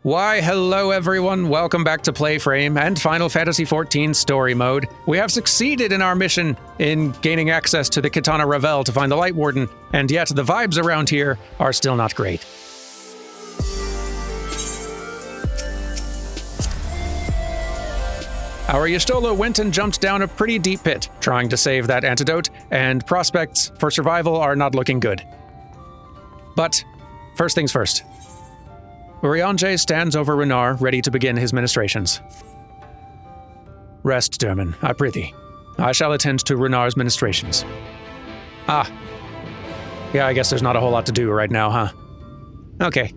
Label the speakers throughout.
Speaker 1: Why, hello everyone, welcome back to PlayFrame and Final Fantasy XIV Story Mode. We have succeeded in our mission in gaining access to the Qitana Ravel to find the Light Warden, and yet the vibes around here are still not great. Our Y'shtola went and jumped down a pretty deep pit, trying to save that antidote, and prospects for survival are not looking good. But, first things first. Urianger stands over Runar, ready to begin his ministrations. Rest, Derman, I prithee. I shall attend to Runar's ministrations. Ah. Yeah, I guess there's not a whole lot to do right now, huh? Okay.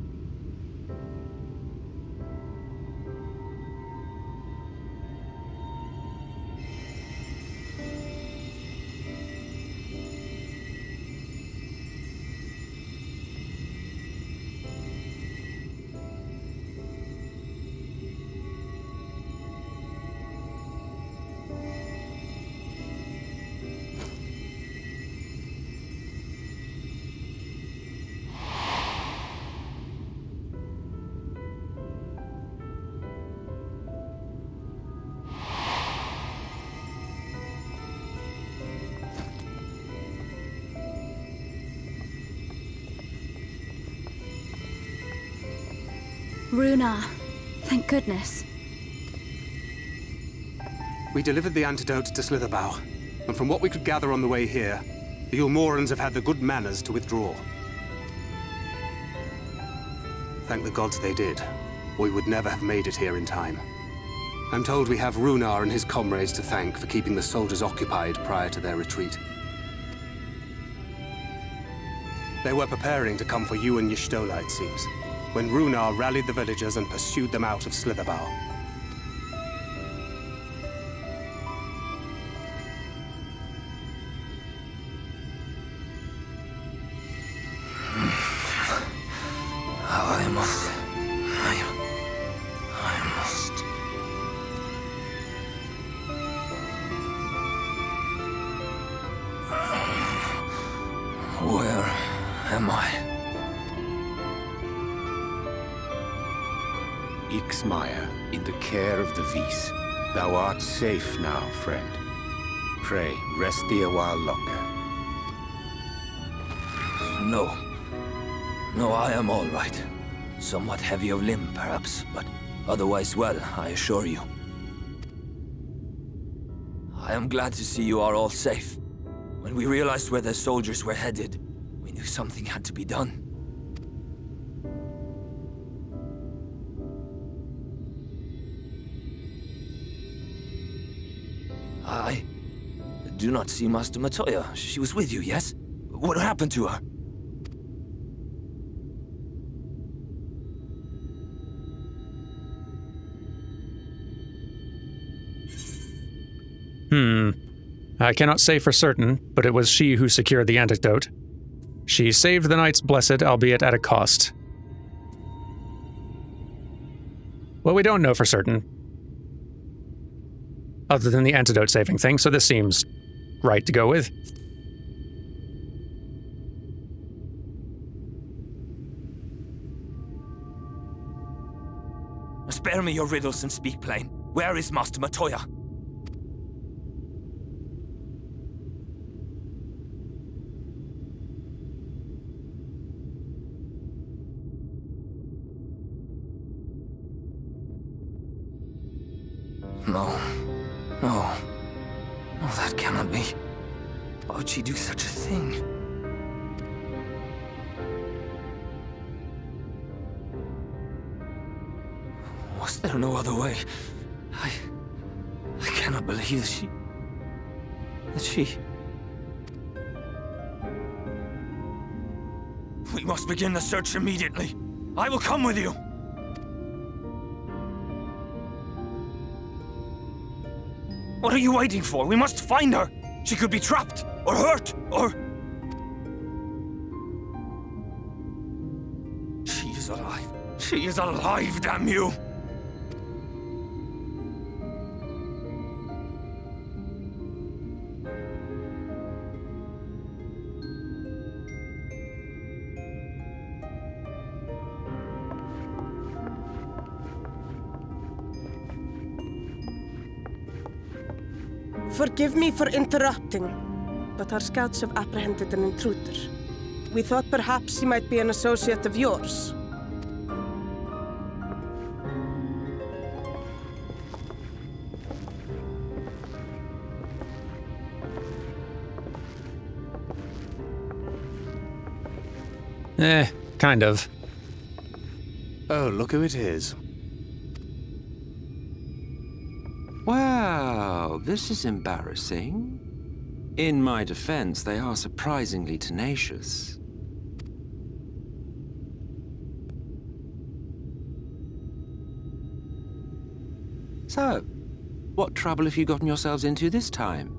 Speaker 2: Runar, thank goodness.
Speaker 3: We delivered the antidote to Slitherbough, and from what we could gather on the way here, the Ulmorans have had the good manners to withdraw. Thank the gods they did, or we would never have made it here in time. I'm told we have Runar and his comrades to thank for keeping the soldiers occupied prior to their retreat. They were preparing to come for you and Y'shtola, it seems, when Runar rallied the villagers and pursued them out of Slitherbough.
Speaker 4: I must. Where am I?
Speaker 5: Ixmaya, in the care of the Vis. Thou art safe now, friend. Pray, rest thee a while longer.
Speaker 4: No, I am all right. Somewhat heavy of limb, perhaps, but otherwise well, I assure you. I am glad to see you are all safe. When we realized where the soldiers were headed, we knew something had to be done. I do not see Master Matoya. She was with you, yes? What happened to her?
Speaker 1: I cannot say for certain, but it was she who secured the antidote. She saved the Knights Blessed, albeit at a cost. Well, we don't know for certain, other than the antidote saving thing, so this seems right to go with.
Speaker 4: Spare me your riddles and speak plain. Where is Master Matoya? No, that cannot be. Why would she do such a thing? Was there no other way? I cannot believe that she... We must begin the search immediately. I will come with you. What are you waiting for? We must find her! She could be trapped, or hurt, or... She is alive. She is alive, damn you!
Speaker 6: Forgive me for interrupting, but our scouts have apprehended an intruder. We thought perhaps he might be an associate of yours.
Speaker 1: Kind of.
Speaker 3: Oh, look who it is.
Speaker 7: Well, this is embarrassing. In my defense, they are surprisingly tenacious. So, what trouble have you gotten yourselves into this time?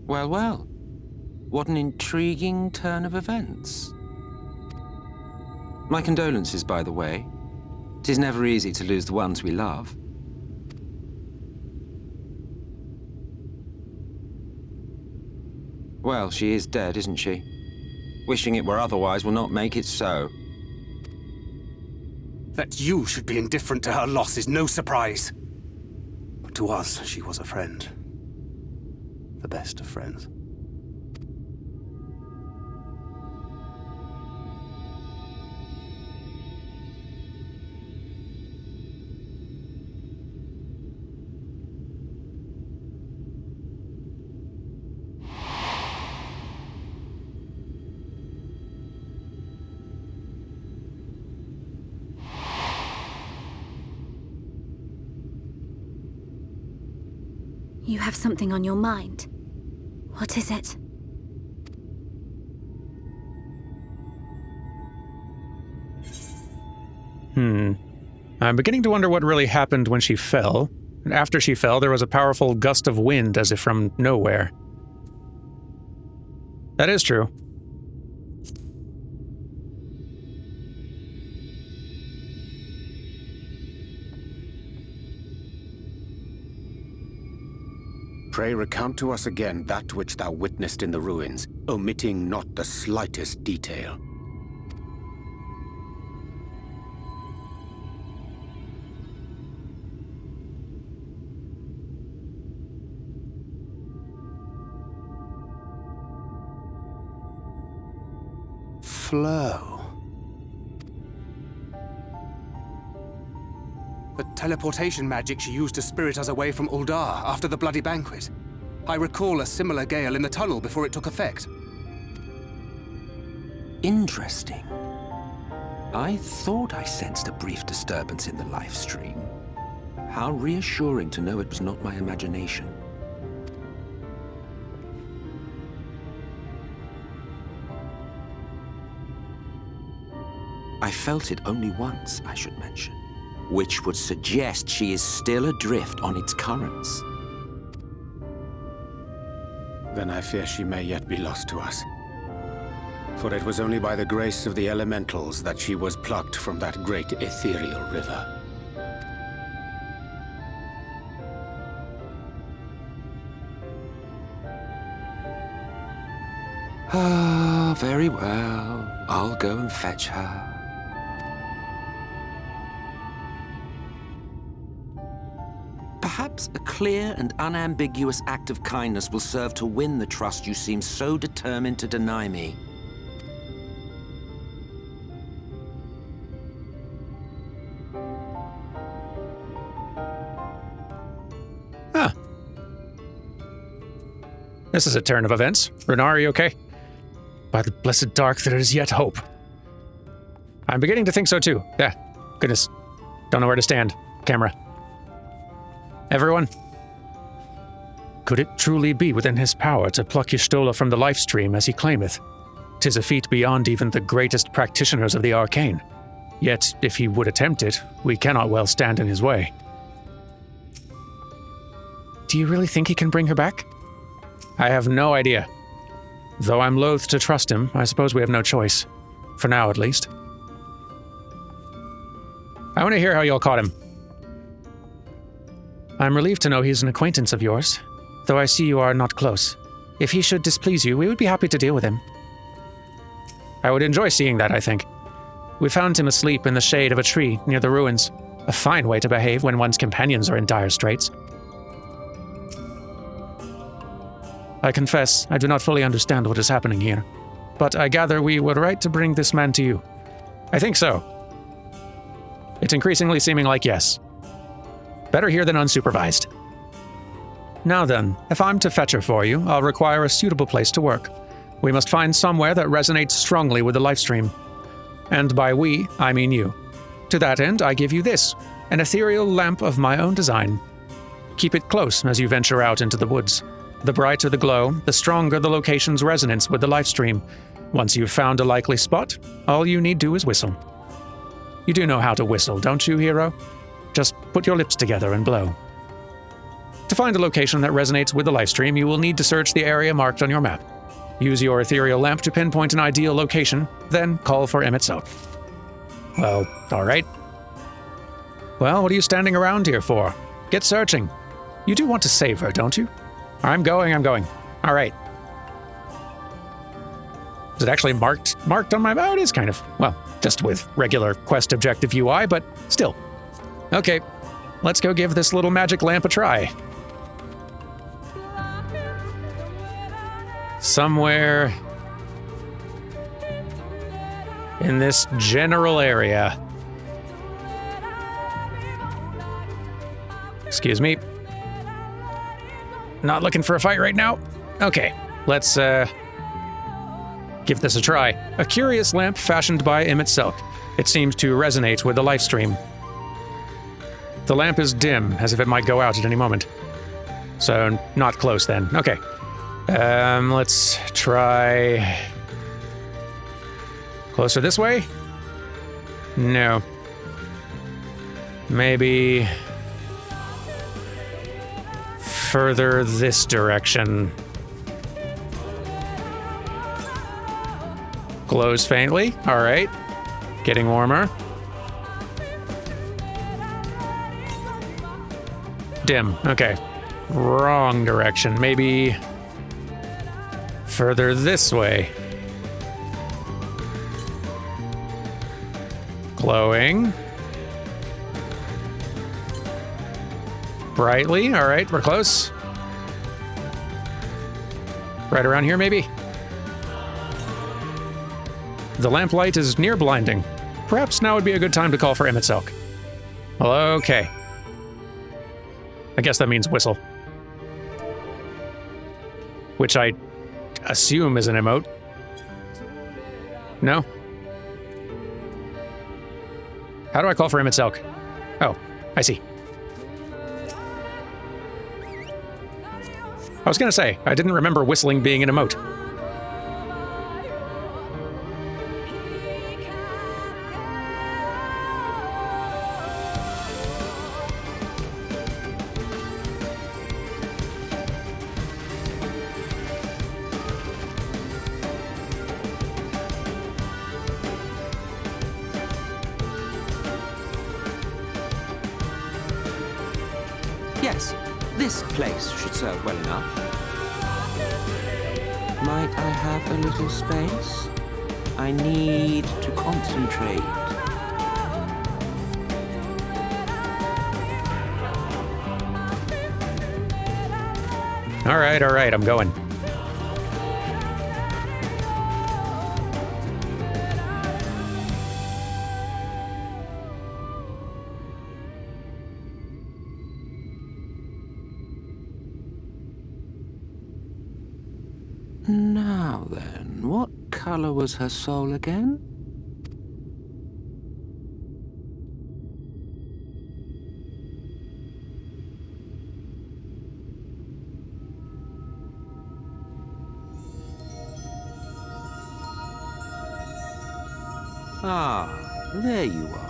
Speaker 7: Well, well. What an intriguing turn of events. My condolences, by the way. 'Tis never easy to lose the ones we love. Well, she is dead, isn't she? Wishing it were otherwise will not make it so.
Speaker 3: That you should be indifferent to her loss is no surprise. But to us, she was a friend. The best of friends.
Speaker 2: You have something on your mind. What is it?
Speaker 1: I'm beginning to wonder what really happened when she fell. And after she fell, there was a powerful gust of wind as if from nowhere. That is true.
Speaker 5: Pray recount to us again that which thou witnessed in the ruins, omitting not the slightest detail.
Speaker 3: Flow. The teleportation magic she used to spirit us away from Uldar after the bloody banquet. I recall a similar gale in the tunnel before it took effect.
Speaker 7: Interesting. I thought I sensed a brief disturbance in the live stream. How reassuring to know it was not my imagination. I felt it only once, I should mention, which would suggest she is still adrift on its currents.
Speaker 5: Then I fear she may yet be lost to us. For it was only by the grace of the elementals that she was plucked from that great ethereal river.
Speaker 7: Ah, very well. I'll go and fetch her. Perhaps a clear and unambiguous act of kindness will serve to win the trust you seem so determined to deny me.
Speaker 1: Huh. This is a turn of events. Runar, are you okay? By the blessed dark, there is yet hope. I'm beginning to think so too. Yeah. Goodness. Don't know where to stand. Camera. Everyone? Could it truly be within his power to pluck Y'shtola from the life stream as he claimeth? 'Tis a feat beyond even the greatest practitioners of the arcane. Yet, if he would attempt it, we cannot well stand in his way. Do you really think he can bring her back? I have no idea. Though I'm loath to trust him, I suppose we have no choice. For now, at least. I want to hear how y'all caught him. I'm relieved to know he's an acquaintance of yours, though I see you are not close. If he should displease you, we would be happy to deal with him. I would enjoy seeing that, I think. We found him asleep in the shade of a tree near the ruins. A fine way to behave when one's companions are in dire straits. I confess, I do not fully understand what is happening here, but I gather we were right to bring this man to you. I think so. It's increasingly seeming like yes. Better here than unsupervised. Now then, if I'm to fetch her for you, I'll require a suitable place to work. We must find somewhere that resonates strongly with the lifestream. And by we, I mean you. To that end, I give you this, an ethereal lamp of my own design. Keep it close as you venture out into the woods. The brighter the glow, the stronger the location's resonance with the lifestream. Once you've found a likely spot, all you need do is whistle. You do know how to whistle, don't you, hero? Just put your lips together and blow. To find a location that resonates with the lifestream, you will need to search the area marked on your map. Use your ethereal lamp to pinpoint an ideal location, then call for Emet-Selch. Well, all right. Well, what are you standing around here for? Get searching. You do want to save her, don't you? I'm going. All right. Is it actually marked on my map? Oh, it is kind of. Well, just with regular quest objective UI, but still. Okay, let's go give this little magic lamp a try. Somewhere in this general area. Excuse me. Not looking for a fight right now? Okay, let's give this a try. A curious lamp fashioned by Emet-Selch. It seems to resonate with the lifestream. The lamp is dim, as if it might go out at any moment. So, not close then. Okay. Let's try... Closer this way? No. Maybe... further this direction. Glows faintly. All right. Getting warmer. Dim. Okay. Wrong direction. Maybe further this way. Glowing. Brightly. All right, we're close. Right around here, maybe? The lamplight is near blinding. Perhaps now would be a good time to call for Emet-Selch. Well, okay. I guess that means whistle. Which I assume is an emote. No? How do I call for Emet-Selch? Oh, I see. I was gonna say, I didn't remember whistling being an emote.
Speaker 7: Yes, this place should serve well enough. Might I have a little space? I need to concentrate.
Speaker 1: All right, I'm going.
Speaker 7: Now then, what color was her soul again? Ah, there you are.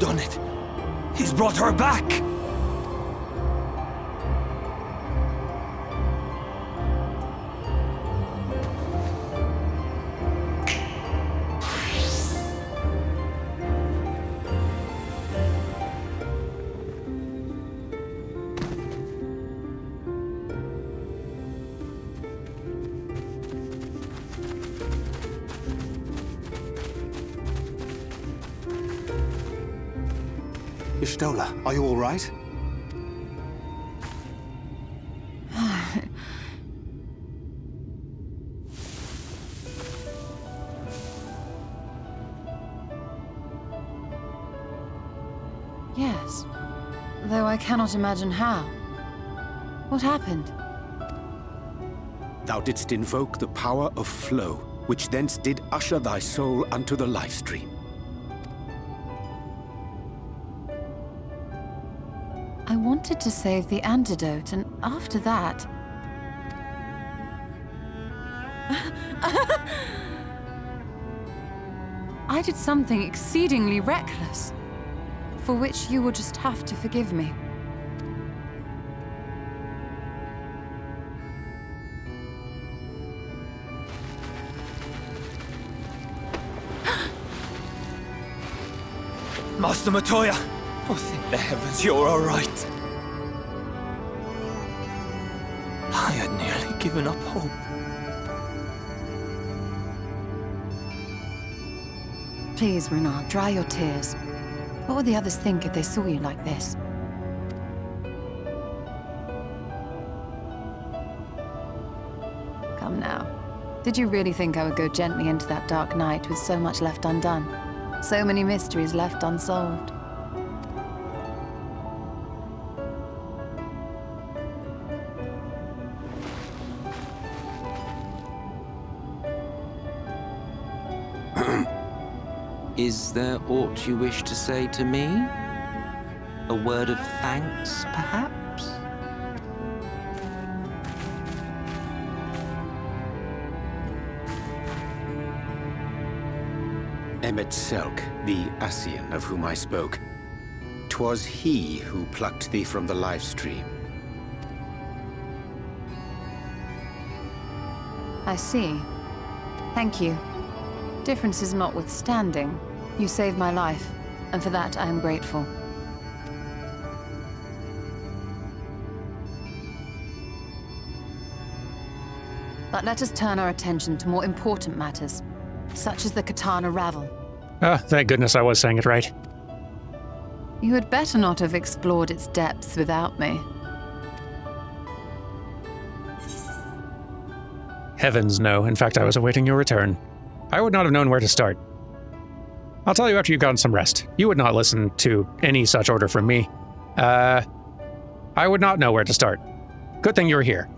Speaker 4: done it. He's brought her back.
Speaker 3: Y'shtola, are you all right?
Speaker 8: Yes, though I cannot imagine how. What happened?
Speaker 5: Thou didst invoke the power of flow, which thence did usher thy soul unto the life stream.
Speaker 8: I wanted to save the antidote, and after that... I did something exceedingly reckless, for which you will just have to forgive me.
Speaker 4: Master Matoya! Oh, thank the heavens you're all right. I had nearly given up hope.
Speaker 8: Please, Renard, dry your tears. What would the others think if they saw you like this? Come now. Did you really think I would go gently into that dark night with so much left undone? So many mysteries left unsolved?
Speaker 7: Is there aught you wish to say to me? A word of thanks, perhaps?
Speaker 5: Emet-Selch, the Ascian of whom I spoke. 'Twas he who plucked thee from the life stream.
Speaker 8: I see. Thank you. Differences notwithstanding, you saved my life, and for that I am grateful. But let us turn our attention to more important matters, such as the Qitana Ravel.
Speaker 1: Ah, thank goodness I was saying it right.
Speaker 8: You had better not have explored its depths without me.
Speaker 1: Heavens, no. In fact, I was awaiting your return. I would not have known where to start. I'll tell you after you've gotten some rest. You would not listen to any such order from me. I would not know where to start. Good thing you're here.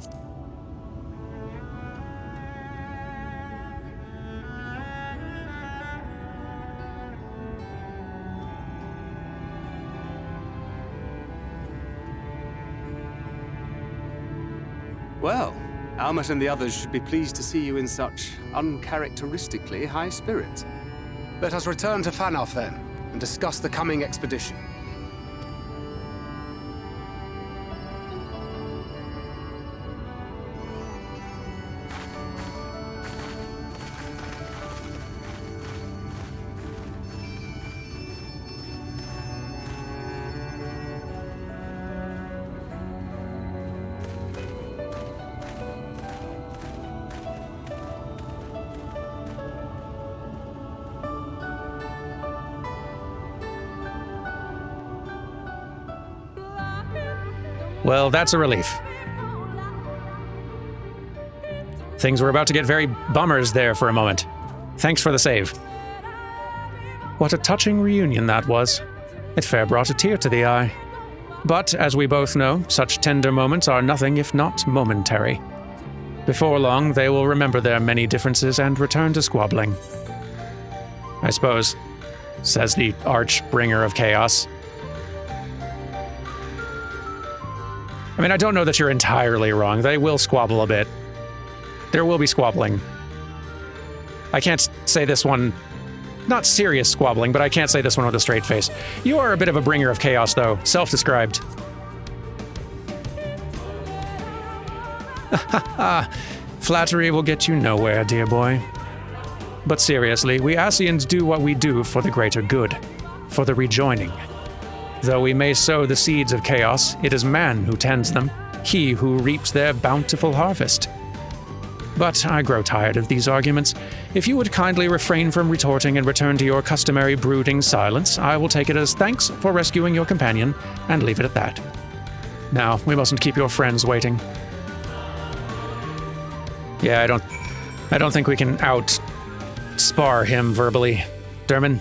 Speaker 3: Well, Almet and the others should be pleased to see you in such uncharacteristically high spirits. Let us return to Fanoff then, and discuss the coming expedition.
Speaker 1: Well, that's a relief. Things were about to get very bummers there for a moment. Thanks for the save. What a touching reunion that was. It fair brought a tear to the eye. But, as we both know, such tender moments are nothing if not momentary. Before long, they will remember their many differences and return to squabbling. I suppose, says the arch-bringer of chaos. I mean, I don't know that you're entirely wrong. They will squabble a bit. There will be squabbling. I can't say this one Not serious squabbling, but I can't say this one with a straight face. You are a bit of a bringer of chaos, though. Self-described. Flattery will get you nowhere, dear boy. But seriously, we Ascians do what we do for the greater good, for the rejoining. Though we may sow the seeds of chaos, it is man who tends them, he who reaps their bountiful harvest. But I grow tired of these arguments. If you would kindly refrain from retorting and return to your customary brooding silence, I will take it as thanks for rescuing your companion and leave it at that. Now, we mustn't keep your friends waiting. Yeah, I don't think we can out-spar him verbally. Derman,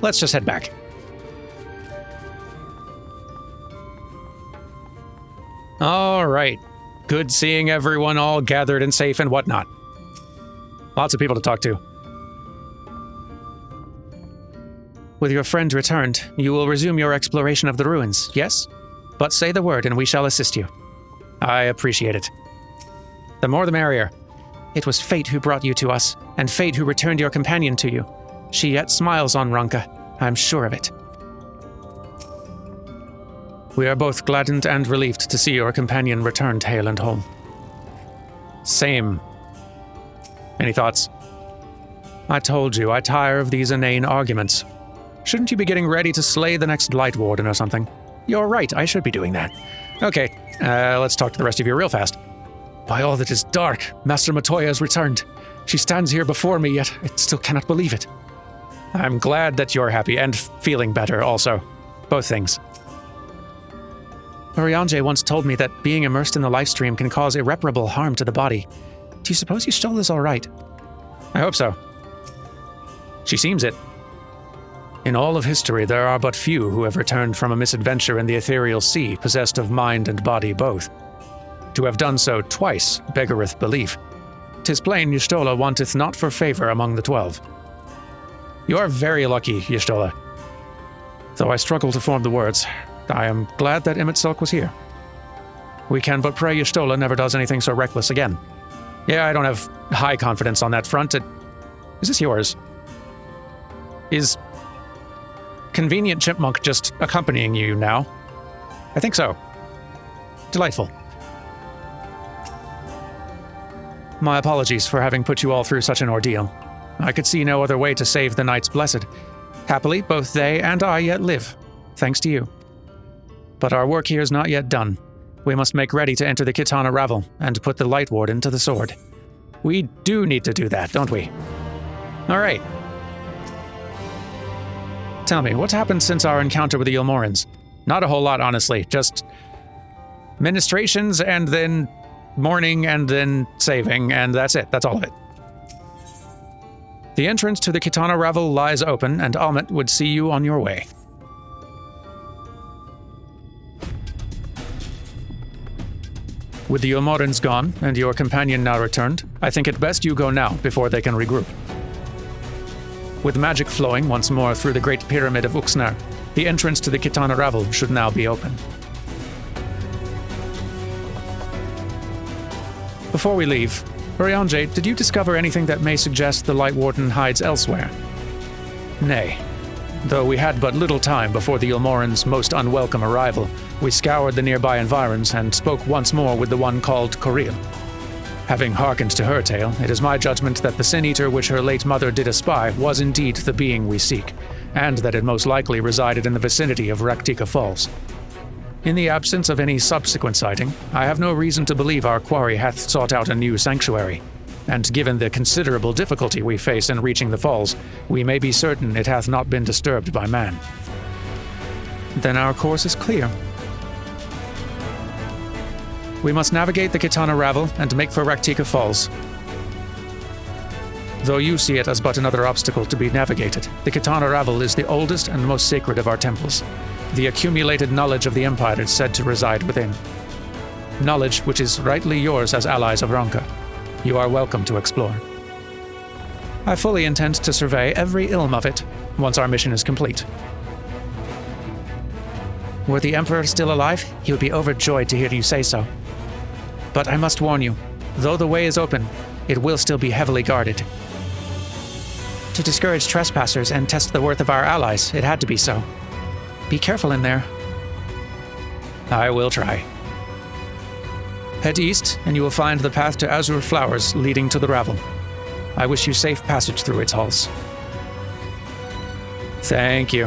Speaker 1: let's just head back. All right. Good seeing everyone all gathered and safe and whatnot. Lots of people to talk to. With your friend returned, you will resume your exploration of the ruins, yes? But say the word and we shall assist you. I appreciate it. The more the merrier. It was fate who brought you to us, and fate who returned your companion to you. She yet smiles on Ranka, I'm sure of it. We are both gladdened and relieved to see your companion returned hale and whole. Same. Any thoughts? I told you, I tire of these inane arguments. Shouldn't you be getting ready to slay the next Light Warden or something? You're right, I should be doing that. Okay, let's talk to the rest of you real fast. By all that is dark, Master Matoya has returned. She stands here before me, yet I still cannot believe it. I'm glad that you're happy and feeling better also. Both things. Oriange once told me that being immersed in the lifestream can cause irreparable harm to the body. Do you suppose Y'shtola is all right? I hope so. She seems it. In all of history, there are but few who have returned from a misadventure in the ethereal sea, possessed of mind and body both. To have done so twice beggareth belief. 'Tis plain Y'shtola wanteth not for favor among the 12. You are very lucky, Y'shtola. Though I struggle to form the words, I am glad that Emet-Selch was here. We can but pray Y'shtola never does anything so reckless again. Yeah, I don't have high confidence on that front. Is this yours? Is Convenient Chipmunk just accompanying you now? I think so. Delightful. My apologies for having put you all through such an ordeal. I could see no other way to save the Knights Blessed. Happily, both they and I yet live, thanks to you. But our work here is not yet done. We must make ready to enter the Qitana Ravel and put the Light Warden to the sword. We do need to do that, don't we? All right. Tell me, what's happened since our encounter with the Ilmorans? Not a whole lot, honestly. Just ministrations and then mourning and then saving, and that's it. That's all of it. The entrance to the Qitana Ravel lies open, and Emet would see you on your way. With the Ilmorans gone, and your companion now returned, I think it best you go now, before they can regroup. With magic flowing once more through the Great Pyramid of Uxnar, the entrance to the Qitana Ravel should now be open. Before we leave, Oriange, did you discover anything that may suggest the Light Warden hides elsewhere? Nay. Though we had but little time before the Ilmorans' most unwelcome arrival, we scoured the nearby environs and spoke once more with the one called Coril. Having hearkened to her tale, it is my judgment that the Sin-Eater which her late mother did espy was indeed the being we seek, and that it most likely resided in the vicinity of Raktika Falls. In the absence of any subsequent sighting, I have no reason to believe our quarry hath sought out a new sanctuary, and given the considerable difficulty we face in reaching the falls, we may be certain it hath not been disturbed by man. Then our course is clear. We must navigate the Qitana Ravel and make for Raktika Falls. Though you see it as but another obstacle to be navigated, the Qitana Ravel is the oldest and most sacred of our temples. The accumulated knowledge of the Empire is said to reside within. Knowledge which is rightly yours as allies of Ranka. You are welcome to explore. I fully intend to survey every ilm of it, once our mission is complete. Were the Emperor still alive, he would be overjoyed to hear you say so. But I must warn you, though the way is open, it will still be heavily guarded. To discourage trespassers and test the worth of our allies, it had to be so. Be careful in there. I will try. Head east, and you will find the path to Azure Flowers leading to the Ravel. I wish you safe passage through its halls. Thank you.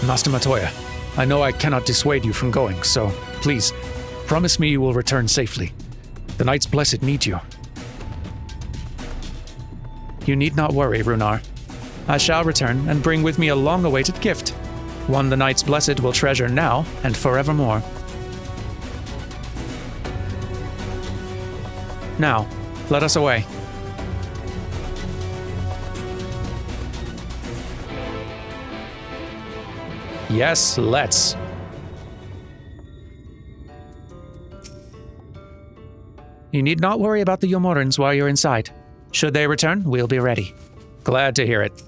Speaker 1: Master Matoya, I know I cannot dissuade you from going, so please, promise me you will return safely. The Knights Blessed need you. You need not worry, Runar. I shall return and bring with me a long-awaited gift, one the Knights Blessed will treasure now and forevermore. Now, let us away. Yes, let's. You need not worry about the Yomorans while you're inside. Should they return, we'll be ready. Glad to hear it.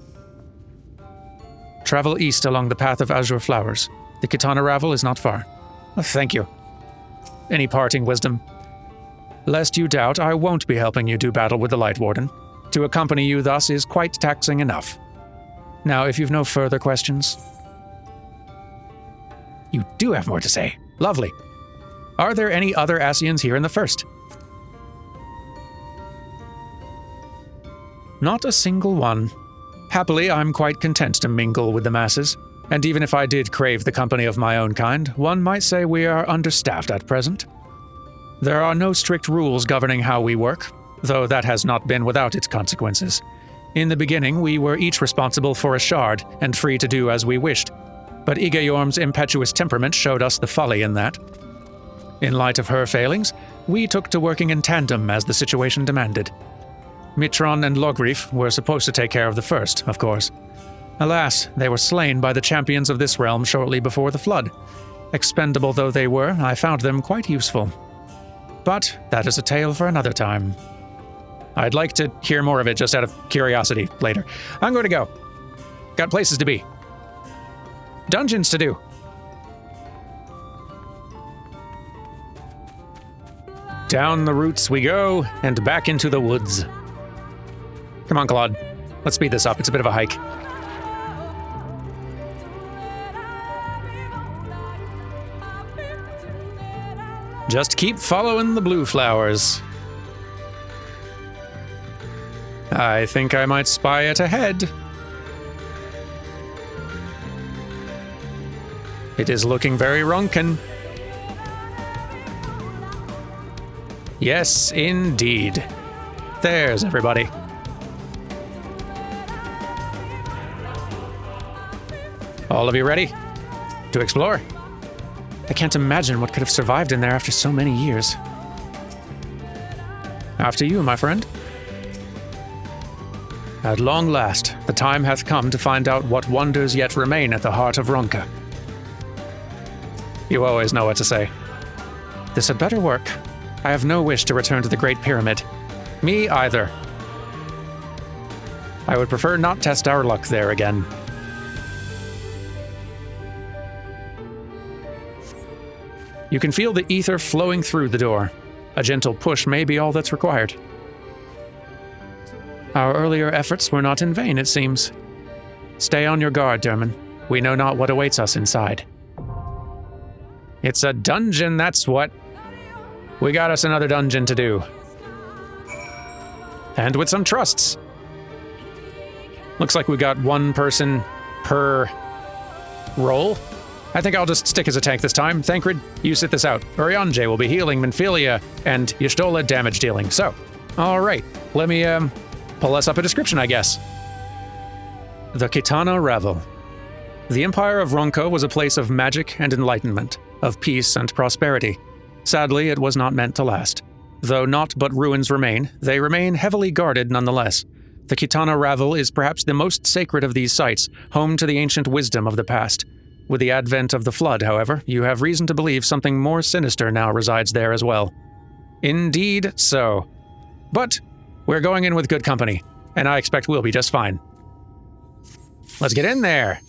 Speaker 1: Travel east along the path of Azure Flowers. The Qitana Ravel is not far. Thank you. Any parting wisdom? Lest you doubt, I won't be helping you do battle with the Light Warden. To accompany you thus is quite taxing enough. Now, if you've no further questions... You do have more to say. Lovely. Are there any other Ascians here in the First? Not a single one. Happily, I'm quite content to mingle with the masses, and even if I did crave the company of my own kind, one might say we are understaffed at present. There are no strict rules governing how we work, though that has not been without its consequences. In the beginning, we were each responsible for a shard and free to do as we wished, but Igayorm's impetuous temperament showed us the folly in that. In light of her failings, we took to working in tandem as the situation demanded. Mitron and Logrif were supposed to take care of the first, of course. Alas, they were slain by the champions of this realm shortly before the flood. Expendable though they were, I found them quite useful. But that is a tale for another time. I'd like to hear more of it just out of curiosity later. I'm going to go. Got places to be. Dungeons to do. Down the roots we go, and back into the woods. Come on, Claude. Let's speed this up. It's a bit of a hike. Just keep following the blue flowers. I think I might spy it ahead. It is looking very Ronken. Yes, indeed. There's everybody. All of you ready to explore? I can't imagine what could have survived in there after so many years. After you, my friend. At long last, the time hath come to find out what wonders yet remain at the heart of Ronka. You always know what to say. This had better work. I have no wish to return to the Great Pyramid. Me either. I would prefer not test our luck there again. You can feel the ether flowing through the door. A gentle push may be all that's required. Our earlier efforts were not in vain, it seems. Stay on your guard, Derman. We know not what awaits us inside. It's a dungeon, that's what. We got us another dungeon to do. And with some trusts. Looks like we got one person per roll. I think I'll just stick as a tank this time. Thancred, you sit this out. Urianje will be healing Minfilia, and Y'shtola damage dealing. So, alright, let me pull us up a description, I guess. The Qitana Ravel. The Empire of Ronka was a place of magic and enlightenment, of peace and prosperity. Sadly, it was not meant to last. Though naught but ruins remain, they remain heavily guarded nonetheless. The Qitana Ravel is perhaps the most sacred of these sites, home to the ancient wisdom of the past. With the advent of the Flood, however, you have reason to believe something more sinister now resides there as well. Indeed so. But we're going in with good company, and I expect we'll be just fine. Let's get in there!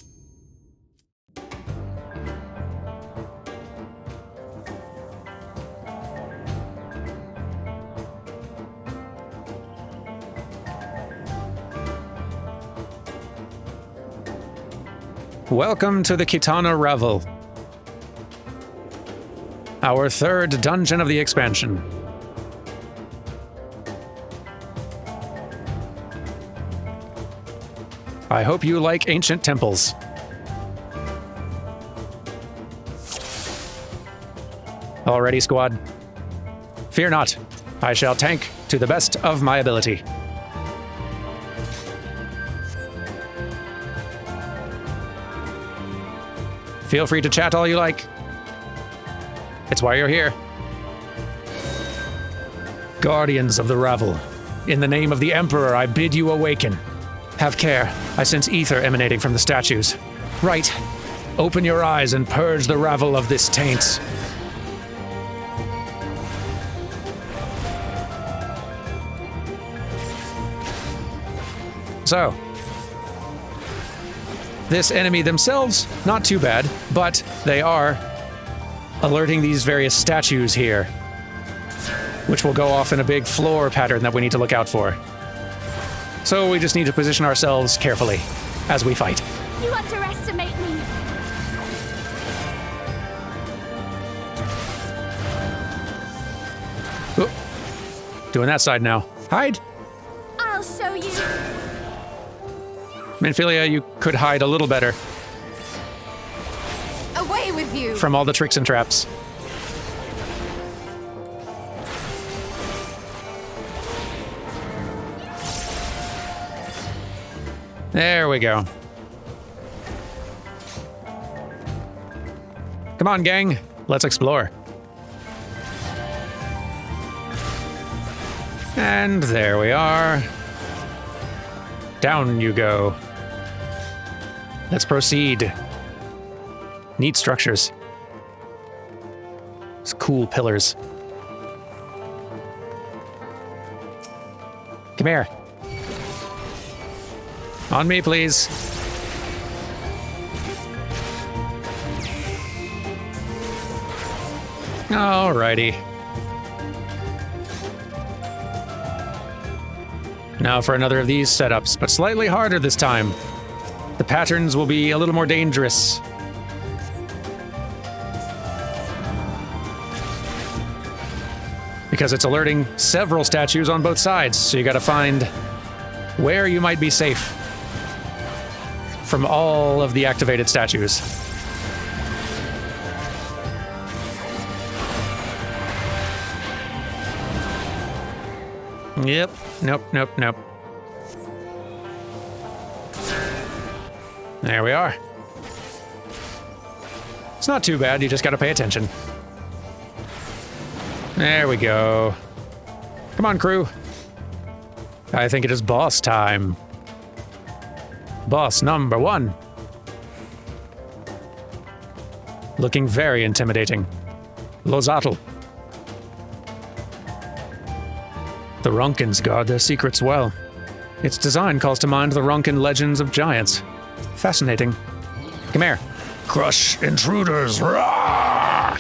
Speaker 1: Welcome to the Qitana Ravel, our third dungeon of the expansion. I hope you like ancient temples. Alrighty, squad. Fear not, I shall tank to the best of my ability. Feel free to chat all you like. It's why you're here. Guardians of the Ravel, in the name of the Emperor, I bid you awaken. Have care, I sense ether emanating from the statues. Right, open your eyes and purge the Ravel of this taint. So, this enemy themselves, not too bad, but they are alerting these various statues here, which will go off in a big floor pattern that we need to look out for. So we just need to position ourselves carefully as we fight.
Speaker 2: You underestimate me.
Speaker 1: Oh, doing that side now. Hide!
Speaker 2: I'll show you.
Speaker 1: Minfilia, you could hide a little better
Speaker 8: Away with you!
Speaker 1: from all the tricks and traps. There we go. Come on, gang. Let's explore. And there we are. Down you go. Let's proceed. Neat structures. It's cool pillars. Come here. On me, please. Alrighty. Now for another of these setups, but slightly harder this time. The patterns will be a little more dangerous. Because it's alerting several statues on both sides, so you gotta find where you might be safe from all of the activated statues. Yep. Nope. There we are. It's not too bad, you just gotta pay attention. There we go. Come on, crew. I think it is boss time. Boss number 1. Looking very intimidating. Logsdon. The Ronkins guard their secrets well. Its design calls to mind the Ronkin legends of giants. Fascinating. Come here. Crush intruders! Rawr!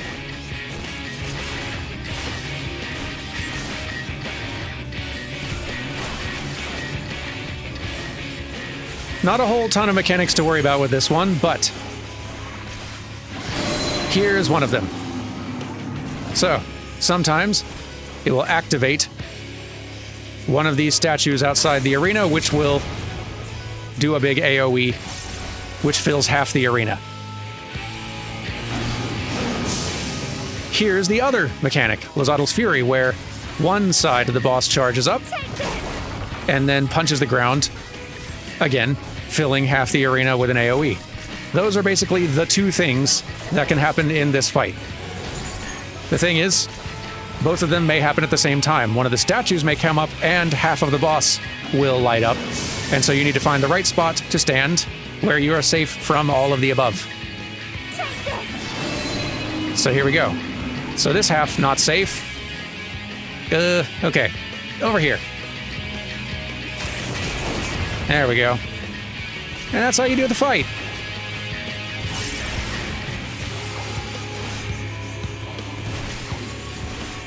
Speaker 1: Not a whole ton of mechanics to worry about with this one, but here's one of them. So, sometimes it will activate one of these statues outside the arena, which will do a big AoE, which fills half the arena. Here's the other mechanic, Logsdon's Fury, where one side of the boss charges up and then punches the ground, again, filling half the arena with an AoE. Those are basically the two things that can happen in this fight. The thing is, both of them may happen at the same time. One of the statues may come up and half of the boss will light up. And so you need to find the right spot to stand where you are safe from all of the above. So here we go. So this half, not safe. Okay. Over here. There we go. And that's how you do the fight.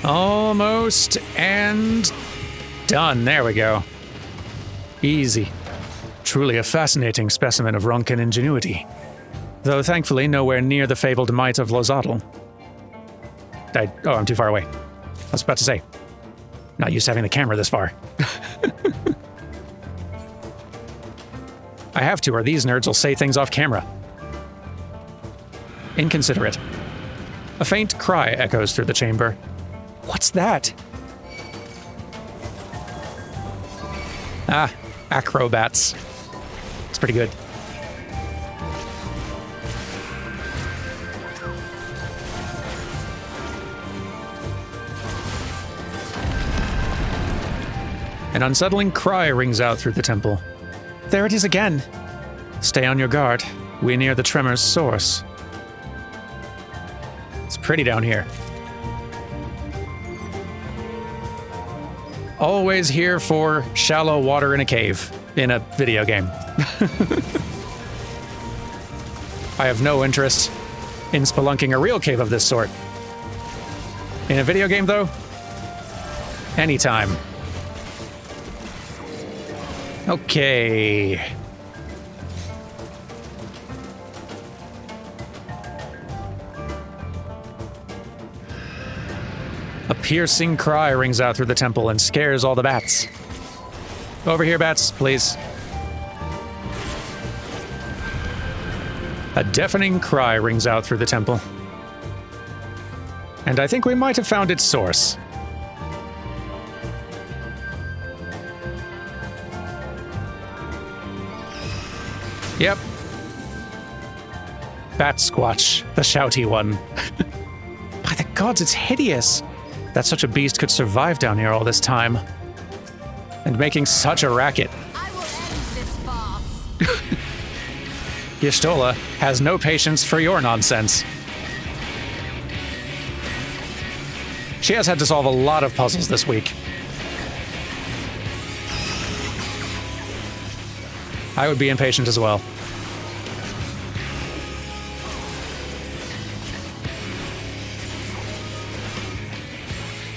Speaker 1: Almost and done. There we go. Easy. Truly a fascinating specimen of Ronkin ingenuity. Though thankfully nowhere near the fabled might of Logsdon. Oh, I'm too far away. I was about to say. Not used to having the camera this far. I have to, or these nerds will say things off camera. Inconsiderate. A faint cry echoes through the chamber. What's that? Ah, acrobats. It's pretty good. An unsettling cry rings out through the temple. There it is again. Stay on your guard. We're near the tremor's source. It's pretty down here. Always here for shallow water in a cave in a video game. I have no interest in spelunking a real cave of this sort. In a video game, though, anytime. Okay. A piercing cry rings out through the temple and scares all the bats. Over here, bats, please. A deafening cry rings out through the temple. And I think we might have found its source. Yep. Bat Squatch, the shouty one. By the gods, it's hideous that such a beast could survive down here all this time. And making such a racket.
Speaker 2: I will end this farce.
Speaker 1: Y'shtola has no patience for your nonsense. She has had to solve a lot of puzzles this week. I would be impatient as well.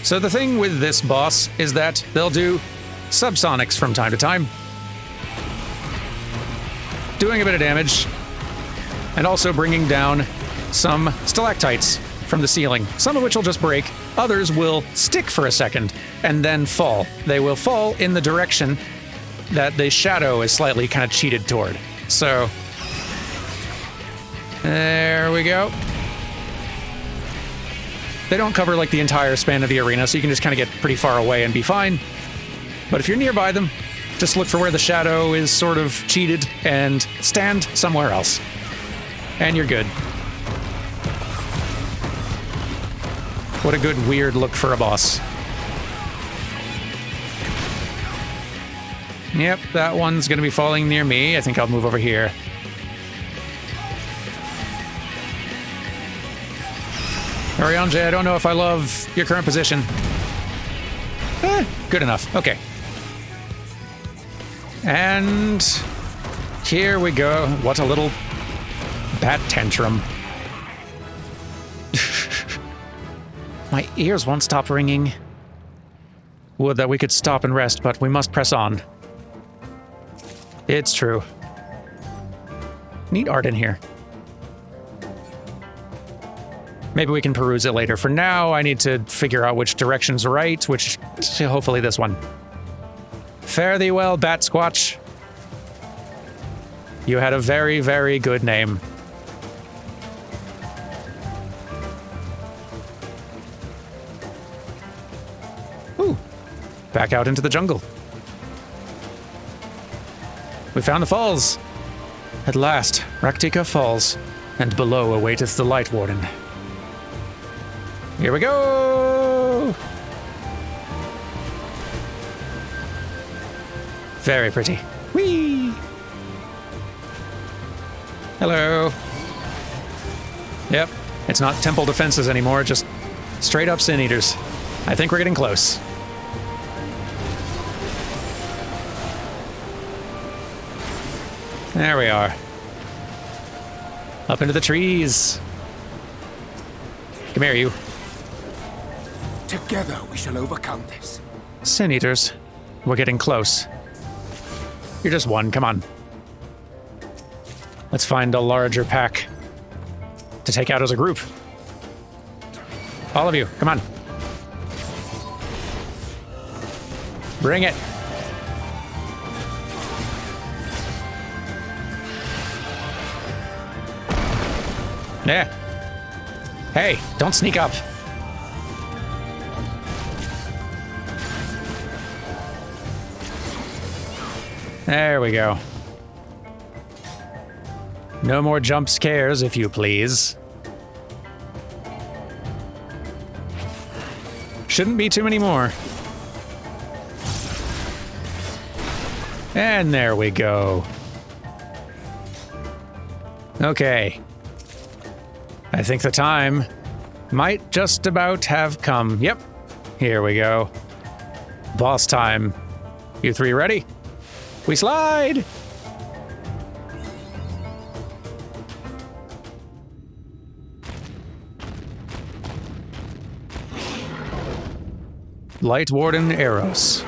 Speaker 1: So the thing with this boss is that they'll do subsonics from time to time, doing a bit of damage, and also bringing down some stalactites from the ceiling, some of which will just break, others will stick for a second and then fall. They will fall in the direction that the shadow is slightly kind of cheated toward. So, there we go. They don't cover like the entire span of the arena, so you can just kind of get pretty far away and be fine. But if you're nearby them, just look for where the shadow is sort of cheated and stand somewhere else. And you're good. What a good weird look for a boss. Yep, that one's gonna be falling near me. I think I'll move over here. Hurry on, Jay. I don't know if I love your current position. Good enough. Okay. And here we go. What a little bat tantrum. My ears won't stop ringing. Would that we could stop and rest, but we must press on. It's true. Neat art in here. Maybe we can peruse it later. For now, I need to figure out which direction's right, which hopefully this one. Fare thee well, Bat Squatch. You had a very, very good name. Ooh, back out into the jungle. We found the falls. At last, Raktika Falls, and below awaiteth the Light Warden. Here we go! Very pretty. Whee! Hello. Yep, it's not temple defenses anymore, just straight up Sin Eaters. I think we're getting close. There we are. Up into the trees. Come here, you.
Speaker 5: Together we shall overcome this.
Speaker 1: Sin Eaters. We're getting close. You're just one, come on. Let's find a larger pack. to take out as a group. All of you, come on. Bring it. Yeah. Hey, don't sneak up. There we go. No more jump scares, if you please. Shouldn't be too many more. And there we go. Okay. I think the time might just about have come. Yep. Here we go. Boss time. You three ready? We slide! Light Warden Eros.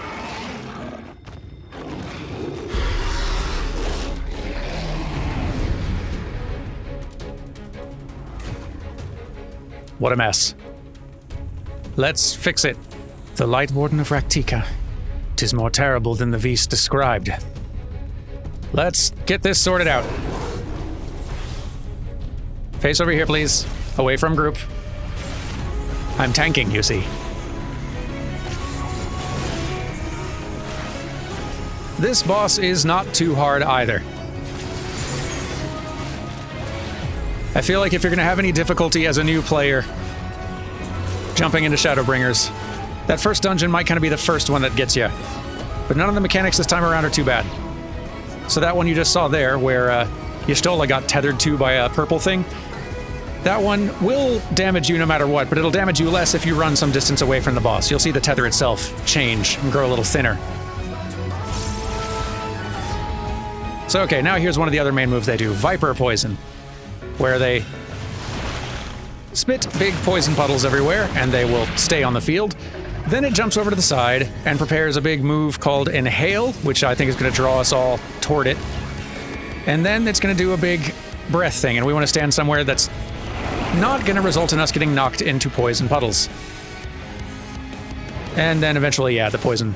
Speaker 1: What a mess. Let's fix it. The Light Warden of Raktika. 'Tis more terrible than the Beast described. Let's get this sorted out. Face over here, please. Away from group. I'm tanking, you see. This boss is not too hard either. I feel like if you're going to have any difficulty as a new player jumping into Shadowbringers, that first dungeon might kind of be the first one that gets you. But none of the mechanics this time around are too bad. So that one you just saw there, where Y'shtola got tethered to by a purple thing, that one will damage you no matter what, but it'll damage you less if you run some distance away from the boss. You'll see the tether itself change and grow a little thinner. So okay, now here's one of the other main moves they do, Viper Poison, where they spit big poison puddles everywhere, and they will stay on the field. Then it jumps over to the side and prepares a big move called Inhale, which I think is going to draw us all toward it. And then it's going to do a big breath thing, and we want to stand somewhere that's not going to result in us getting knocked into poison puddles. And then eventually, yeah, the poison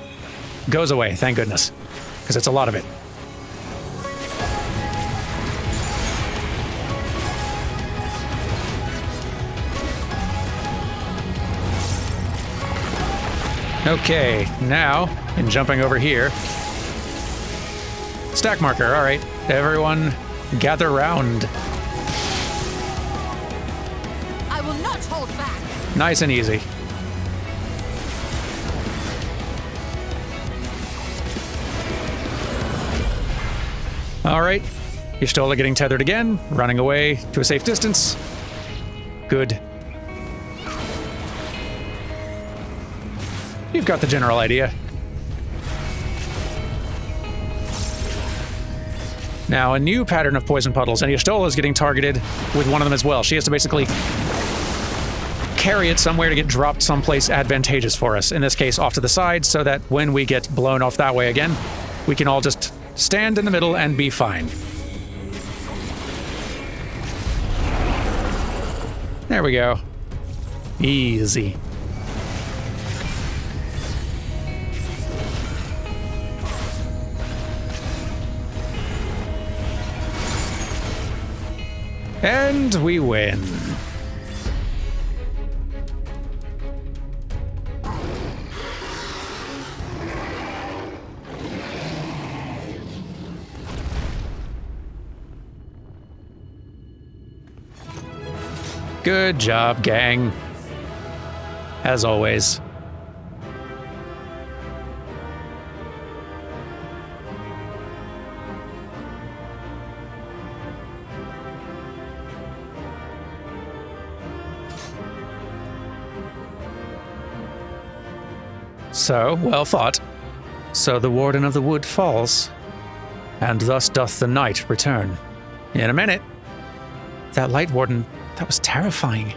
Speaker 1: goes away, thank goodness, because it's a lot of it. Okay, now, in jumping over here, stack marker, all right, everyone gather round.
Speaker 9: I will not hold back.
Speaker 1: Nice and easy. All right, Y'shtola getting tethered again, running away to a safe distance. Good. You've got the general idea. Now, a new pattern of poison puddles, and Y'shtola is getting targeted with one of them as well. She has to basically carry it somewhere to get dropped someplace advantageous for us. In this case, off to the side, so that when we get blown off that way again, we can all just stand in the middle and be fine. There we go. Easy. And we win. Good job, gang. As always. So, well fought. So the Warden of the Wood falls, and thus doth the night return. In a minute. That Light Warden, that was terrifying.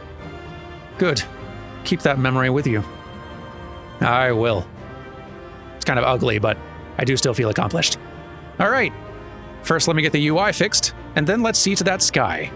Speaker 1: Good. Keep that memory with you. I will. It's kind of ugly, but I do still feel accomplished. All right. First, let me get the UI fixed, and then let's see to that sky.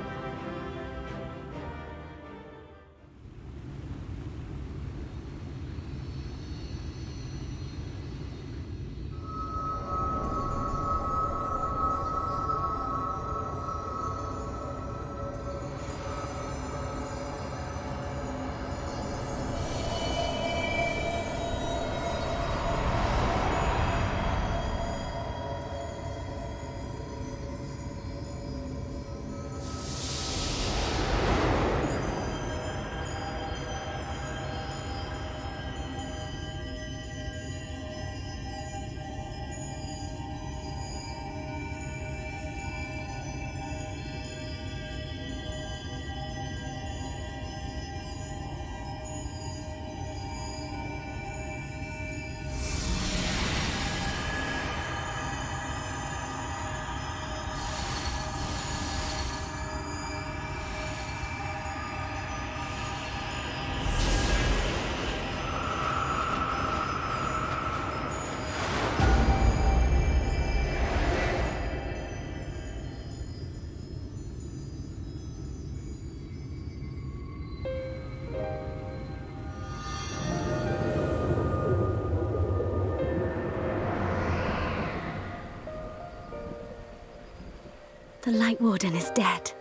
Speaker 2: The Light Warden is dead.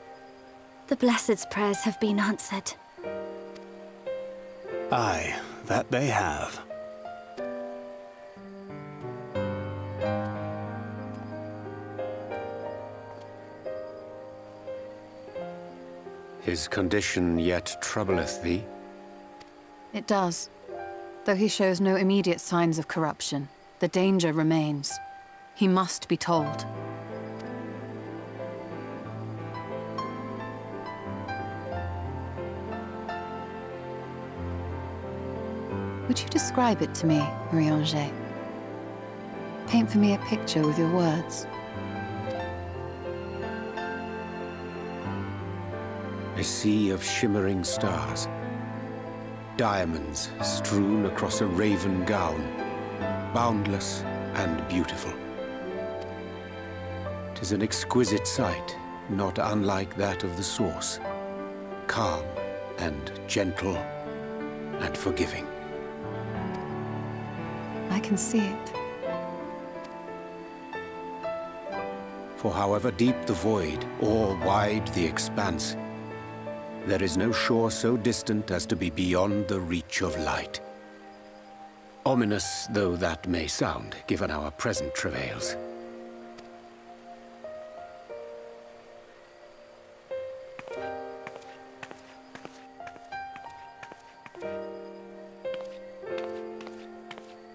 Speaker 2: The Blessed's prayers have been answered.
Speaker 3: Aye, that they have.
Speaker 5: His condition yet troubleth thee?
Speaker 8: It does. Though he shows no immediate signs of corruption, the danger remains. He must be told. Would you describe it to me, Marie-Angé? Paint for me a picture with your words.
Speaker 5: A sea of shimmering stars. Diamonds strewn across a raven gown. Boundless and beautiful. 'Tis an exquisite sight, not unlike that of the source. Calm and gentle and forgiving.
Speaker 8: I can see it.
Speaker 5: For however deep the void, or wide the expanse, there is no shore so distant as to be beyond the reach of light. Ominous though that may sound, given our present travails.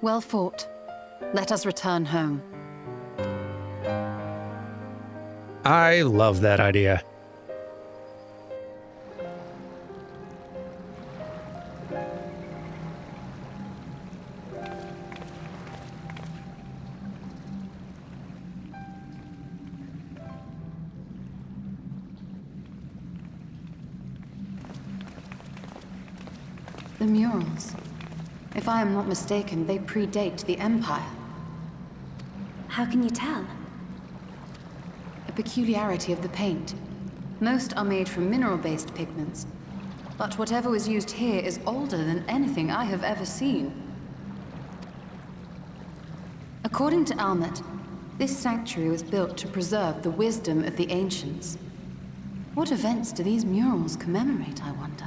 Speaker 8: Well fought. Let us return home.
Speaker 1: I love that idea.
Speaker 8: The murals. If I am not mistaken, they predate the Empire.
Speaker 2: How can you tell?
Speaker 8: A peculiarity of the paint. Most are made from mineral-based pigments, but whatever was used here is older than anything I have ever seen. According to Almet, this sanctuary was built to preserve the wisdom of the ancients. What events do these murals commemorate, I wonder?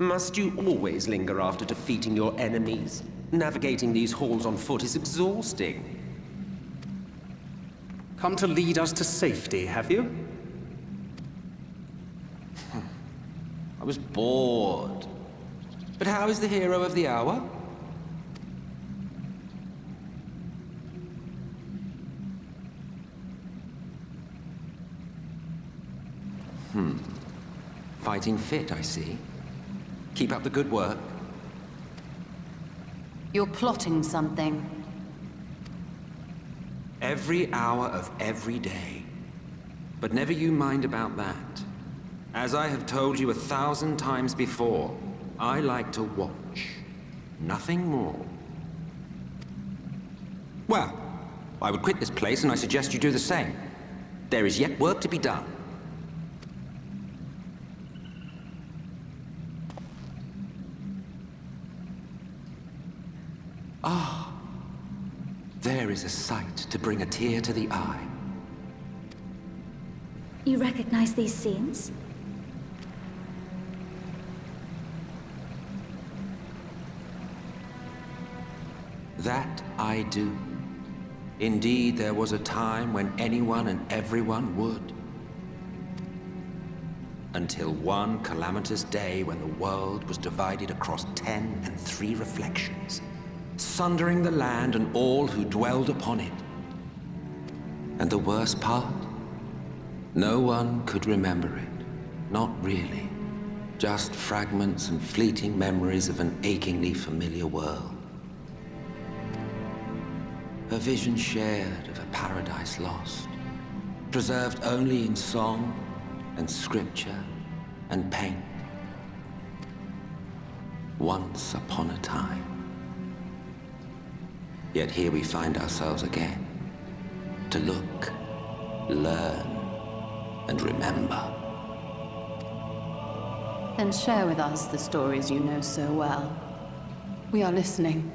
Speaker 7: Must you always linger after defeating your enemies? Navigating these halls on foot is exhausting.
Speaker 3: Come to lead us to safety, have you?
Speaker 7: I was bored. But how is the hero of the hour? Fighting fit, I see. Keep up the good work.
Speaker 8: You're plotting something.
Speaker 7: Every hour of every day. But never you mind about that. As I have told you 1,000 times before, I like to watch. Nothing more. Well, I would quit this place and I suggest you do the same. There is yet work to be done. Ah, there is a sight to bring a tear to the eye.
Speaker 2: You recognize these scenes?
Speaker 7: That I do. Indeed, there was a time when anyone and everyone would. Until one calamitous day when the world was divided across 10 and 3 reflections, sundering the land and all who dwelled upon it. And the worst part? No one could remember it. Not really. Just fragments and fleeting memories of an achingly familiar world. A vision shared of a paradise lost, preserved only in song and scripture and paint. Once upon a time. Yet here we find ourselves again, to look, learn, and remember.
Speaker 8: Then share with us the stories you know so well. We are listening.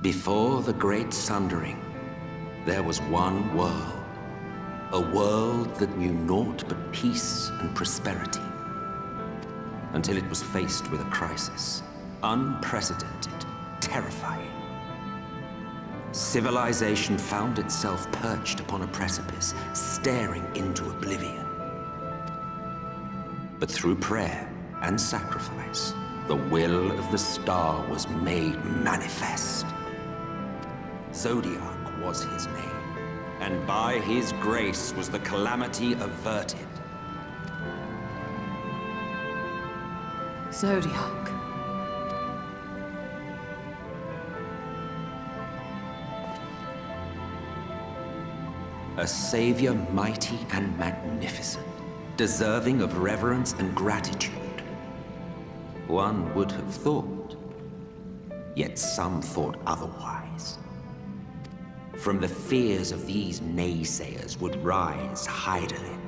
Speaker 7: Before the Great Sundering, there was one world. A world that knew naught but peace and prosperity. Until it was faced with a crisis. Unprecedented, terrifying. Civilization found itself perched upon a precipice, staring into oblivion. But through prayer and sacrifice, the will of the star was made manifest. Zodiac was his name, and by his grace was the calamity averted.
Speaker 8: Zodiac.
Speaker 7: A savior mighty and magnificent, deserving of reverence and gratitude. One would have thought, yet some thought otherwise. From the fears of these naysayers would rise Hydaelyn,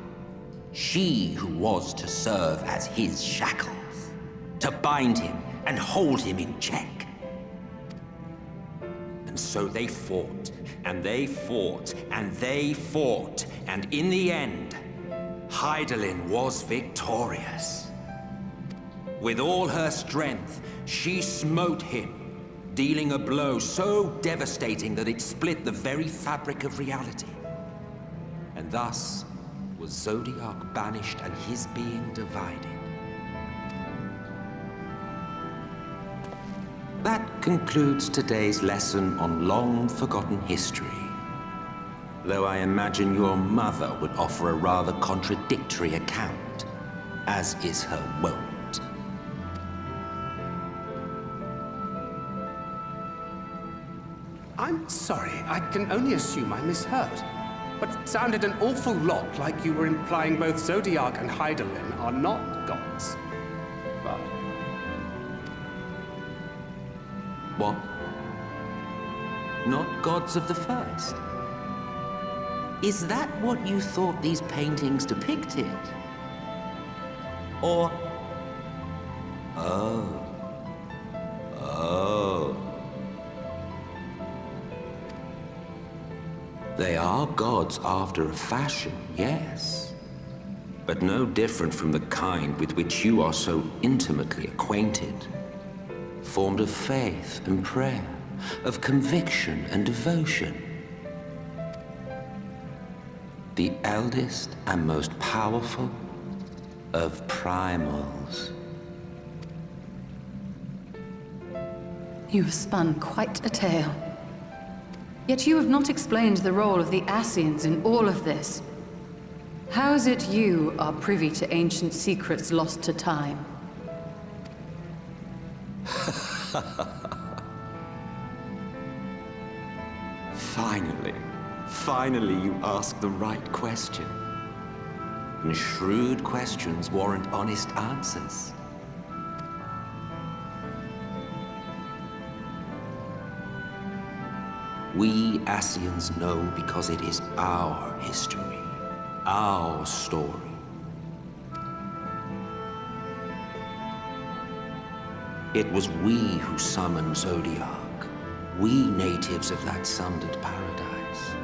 Speaker 7: she who was to serve as his shackles, to bind him and hold him in check. And so they fought, and they fought, and they fought, and in the end, Hydaelyn was victorious. With all her strength, she smote him, dealing a blow so devastating that it split the very fabric of reality. And thus was Zodiac banished and his being divided. That concludes today's lesson on long-forgotten history. Though I imagine your mother would offer a rather contradictory account, as is her wont.
Speaker 3: I'm sorry, I can only assume I misheard. But it sounded an awful lot like you were implying both Zodiac and Hydaelyn are not gods. But...
Speaker 7: What? Not gods of the first? Is that what you thought these paintings depicted? Or... Oh. They are gods after a fashion, yes. But no different from the kind with which you are so intimately acquainted. Formed of faith and prayer, of conviction and devotion. The eldest and most powerful of primals.
Speaker 8: You have spun quite a tale. Yet you have not explained the role of the Ascians in all of this. How is it you are privy to ancient secrets lost to time?
Speaker 7: Finally you ask the right question. And shrewd questions warrant honest answers. We Ascians know because it is our history, our story. It was we who summoned Zodiac, we natives of that sundered paradise.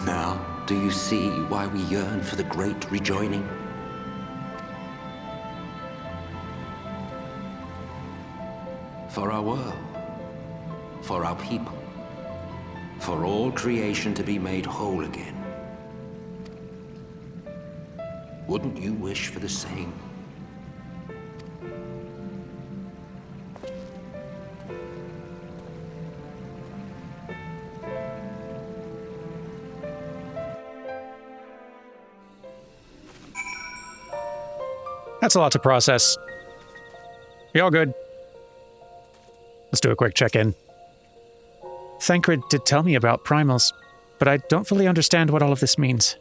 Speaker 7: Now, do you see why we yearn for the great rejoining? For our world, for our people, for all creation to be made whole again. Wouldn't you wish for the same?
Speaker 1: That's a lot to process. You all good? Let's do a quick check-in. Thancred did tell me about primals, but I don't fully understand what all of this means.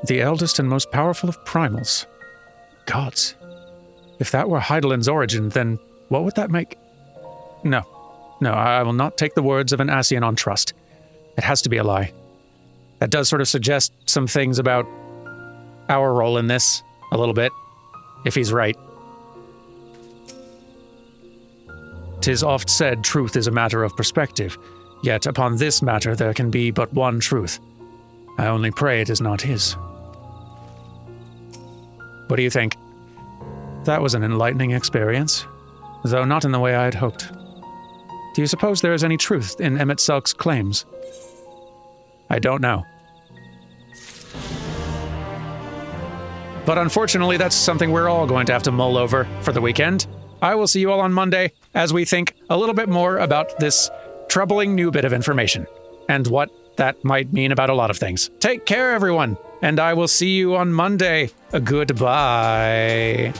Speaker 1: The eldest and most powerful of primals. Gods. If that were Heidelin's origin, then what would that make? No, I will not take the words of an Ascian on trust. It has to be a lie. That does sort of suggest some things about our role in this, a little bit, if he's right. 'Tis oft said truth is a matter of perspective, yet upon this matter there can be but one truth. I only pray it is not his. What do you think? That was an enlightening experience, though not in the way I had hoped. Do you suppose there is any truth in Emet-Selch's claims? I don't know. But unfortunately, that's something we're all going to have to mull over for the weekend. I will see you all on Monday as we think a little bit more about this troubling new bit of information and what that might mean about a lot of things. Take care, everyone, and I will see you on Monday. Goodbye.